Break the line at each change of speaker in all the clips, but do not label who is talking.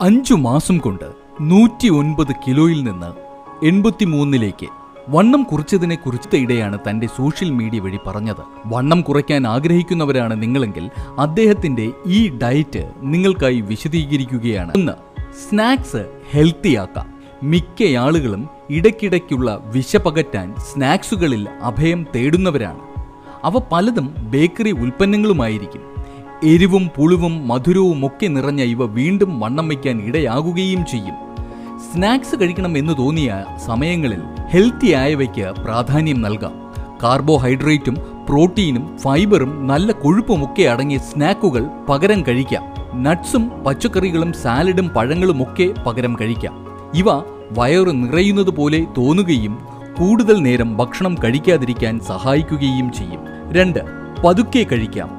5 മാസം കൊണ്ട് 109 കിലോയിൽ നിന്ന് 83ലേക്ക് വണ്ണം കുറച്ചതിനെ കുറിച്ചിടെയാണ് തന്റെ സോഷ്യൽ മീഡിയ വഴി പറഞ്ഞത്. വണ്ണം കുറയ്ക്കാൻ ആഗ്രഹിക്കുന്നവരാണ് നിങ്ങളെങ്കിൽ അദ്ദേഹത്തിന്റെ ഈ ഡയറ്റ് നിങ്ങൾക്കായി വിശദീകരിക്കുകയാണ്. 1. സ്നാക്സ് ഹെൽത്തിയാക്കാം. മിക്ക ആളുകളും ഇടയ്ക്കിടയ്ക്കുള്ള വിശപ്പകറ്റാൻ സ്നാക്സുകളിൽ അഭയം തേടുന്നവരാണ്. അവ പലതും ബേക്കറി ഉൽപ്പന്നങ്ങളുമായിരിക്കും. എരിവും പുളിവും മധുരവും ഒക്കെ നിറഞ്ഞ ഇവ വീണ്ടും വണ്ണം വയ്ക്കാൻ ഇടയാകുകയും ചെയ്യും. സ്നാക്സ് കഴിക്കണം എന്ന് തോന്നിയ സമയങ്ങളിൽ ഹെൽത്തി ആയവയ്ക്ക് പ്രാധാന്യം നൽകാം. കാർബോഹൈഡ്രേറ്റും പ്രോട്ടീനും ഫൈബറും നല്ല കൊഴുപ്പുമൊക്കെ അടങ്ങിയ സ്നാക്കുകൾ പകരം കഴിക്കാം. നട്ട്സും പച്ചക്കറികളും സാലഡും പഴങ്ങളും ഒക്കെ പകരം കഴിക്കാം. ഇവ വയറ് നിറയുന്നത് പോലെ തോന്നുകയും കൂടുതൽ നേരം ഭക്ഷണം കഴിക്കാതിരിക്കാൻ സഹായിക്കുകയും ചെയ്യും. 2. പതുക്കെ കഴിക്കാം.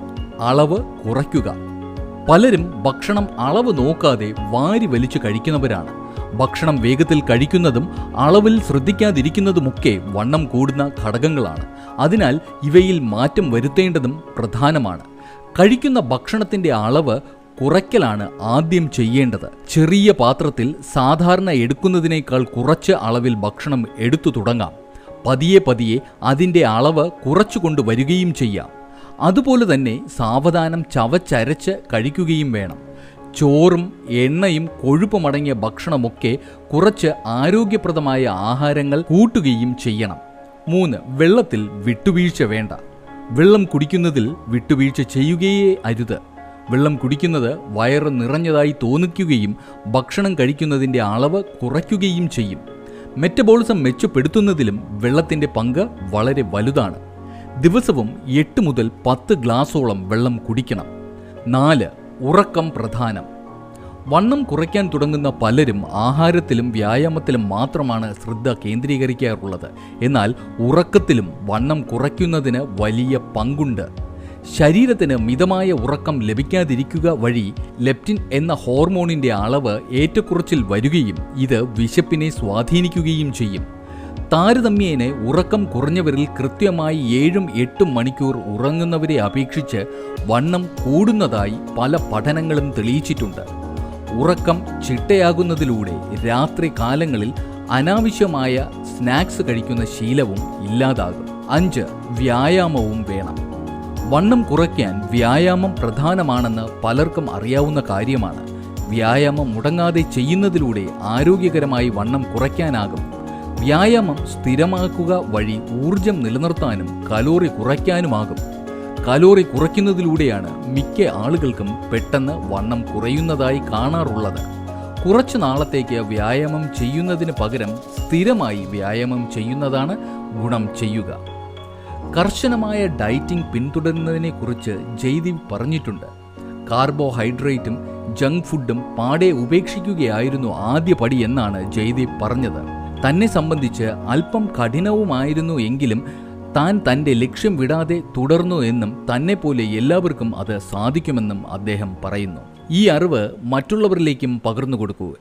അളവ് കുറയ്ക്കുക. പലരും ഭക്ഷണം അളവ് നോക്കാതെ വാരി വലിച്ചു കഴിക്കുന്നവരാണ്. ഭക്ഷണം വേഗത്തിൽ കഴിക്കുന്നതും അളവിൽ ശ്രദ്ധിക്കാതിരിക്കുന്നതുമൊക്കെ വണ്ണം കൂടുന്ന ഘടകങ്ങളാണ്. അതിനാൽ ഇവയിൽ മാറ്റം വരുത്തേണ്ടതും പ്രധാനമാണ്. കഴിക്കുന്ന ഭക്ഷണത്തിന്റെ അളവ് കുറയ്ക്കലാണ് ആദ്യം ചെയ്യേണ്ടത്. ചെറിയ പാത്രത്തിൽ സാധാരണ എടുക്കുന്നതിനേക്കാൾ കുറച്ച് അളവിൽ ഭക്ഷണം എടുത്തു തുടങ്ങാം. പതിയെ പതിയെ അതിൻ്റെ അളവ് കുറച്ചു കൊണ്ടുവരികയും ചെയ്യാം. അതുപോലെ തന്നെ സാവധാനം ചവച്ചരച്ച് കഴിക്കുകയും വേണം. ചോറും എണ്ണയും കൊഴുപ്പുമടങ്ങിയ ഭക്ഷണമൊക്കെ കുറച്ച് ആരോഗ്യപ്രദമായ ആഹാരങ്ങൾ കൂട്ടുകയും ചെയ്യണം. 3. വെള്ളത്തിൽ വിട്ടുവീഴ്ച വേണ്ട. വെള്ളം കുടിക്കുന്നതിൽ വിട്ടുവീഴ്ച ചെയ്യുകയേ അരുത്. വെള്ളം കുടിക്കുന്നത് വയറ് നിറഞ്ഞതായി തോന്നിക്കുകയും ഭക്ഷണം കഴിക്കുന്നതിൻ്റെ അളവ് കുറയ്ക്കുകയും ചെയ്യും. മെറ്റബോളിസം മെച്ചപ്പെടുത്തുന്നതിലും വെള്ളത്തിൻ്റെ പങ്ക് വളരെ വലുതാണ്. ദിവസവും 8 മുതൽ 10 ഗ്ലാസോളം വെള്ളം കുടിക്കണം. 4. ഉറക്കം പ്രധാനം. വണ്ണം കുറയ്ക്കാൻ തുടങ്ങുന്ന പലരും ആഹാരത്തിലും വ്യായാമത്തിലും മാത്രമാണ് ശ്രദ്ധ കേന്ദ്രീകരിക്കാറുള്ളത്. എന്നാൽ ഉറക്കത്തിലും വണ്ണം കുറയ്ക്കുന്നതിന് വലിയ പങ്കുണ്ട്. ശരീരത്തിന് മിതമായ ഉറക്കം ലഭിക്കാതിരിക്കുക വഴി ലെപ്റ്റിൻ എന്ന ഹോർമോണിൻ്റെ അളവ് ഏറ്റക്കുറച്ചിൽ വരികയും ഇത് വിശപ്പിനെ സ്വാധീനിക്കുകയും ചെയ്യും. താരതമ്യേന ഉറക്കം കുറഞ്ഞവരിൽ കൃത്യമായി 7-8 മണിക്കൂർ ഉറങ്ങുന്നവരെ അപേക്ഷിച്ച് വണ്ണം കൂടുന്നതായി പല പഠനങ്ങളും തെളിയിച്ചിട്ടുണ്ട്. ഉറക്കം ചിട്ടയാകുന്നതിലൂടെ രാത്രി കാലങ്ങളിൽ അനാവശ്യമായ സ്നാക്സ് കഴിക്കുന്ന ശീലവും ഇല്ലാതാകും. 5. വ്യായാമവും വേണം. വണ്ണം കുറയ്ക്കാൻ വ്യായാമം പ്രധാനമാണെന്ന് പലർക്കും അറിയാവുന്ന കാര്യമാണ്. വ്യായാമം മുടങ്ങാതെ ചെയ്യുന്നതിലൂടെ ആരോഗ്യകരമായി വണ്ണം കുറയ്ക്കാനാകും. വ്യായാമം സ്ഥിരമാക്കുക വഴി ഊർജം നിലനിർത്താനും കലോറി കുറയ്ക്കാനുമാകും. കലോറി കുറയ്ക്കുന്നതിലൂടെയാണ് മിക്ക ആളുകൾക്കും പെട്ടെന്ന് വണ്ണം കുറയുന്നതായി കാണാറുള്ളത്. കുറച്ചു നാളത്തേക്ക് വ്യായാമം ചെയ്യുന്നതിന് പകരം സ്ഥിരമായി വ്യായാമം ചെയ്യുന്നതാണ് ഗുണം ചെയ്യുക. കർശനമായ ഡയറ്റിംഗ് പിന്തുടരുന്നതിനെക്കുറിച്ച് ജയ്ദീപ് പറഞ്ഞിട്ടുണ്ട്. കാർബോഹൈഡ്രേറ്റും ജങ്ക് ഫുഡും പാടെ ഉപേക്ഷിക്കുകയായിരുന്നു ആദ്യ പടി എന്നാണ് ജയ്ദീപ് പറഞ്ഞത്. തന്നെ സംബന്ധിച്ച് അല്പം കഠിനവുമായിരുന്നു എങ്കിലും താൻ തൻ്റെ ലക്ഷ്യം വിടാതെ തുടർന്നു എന്നും തന്നെപ്പോലെ എല്ലാവർക്കും അത് സാധിക്കുമെന്നും അദ്ദേഹം പറയുന്നു. ഈ അറിവ് മറ്റുള്ളവരിലേക്കും പകർന്നു കൊടുക്കുക.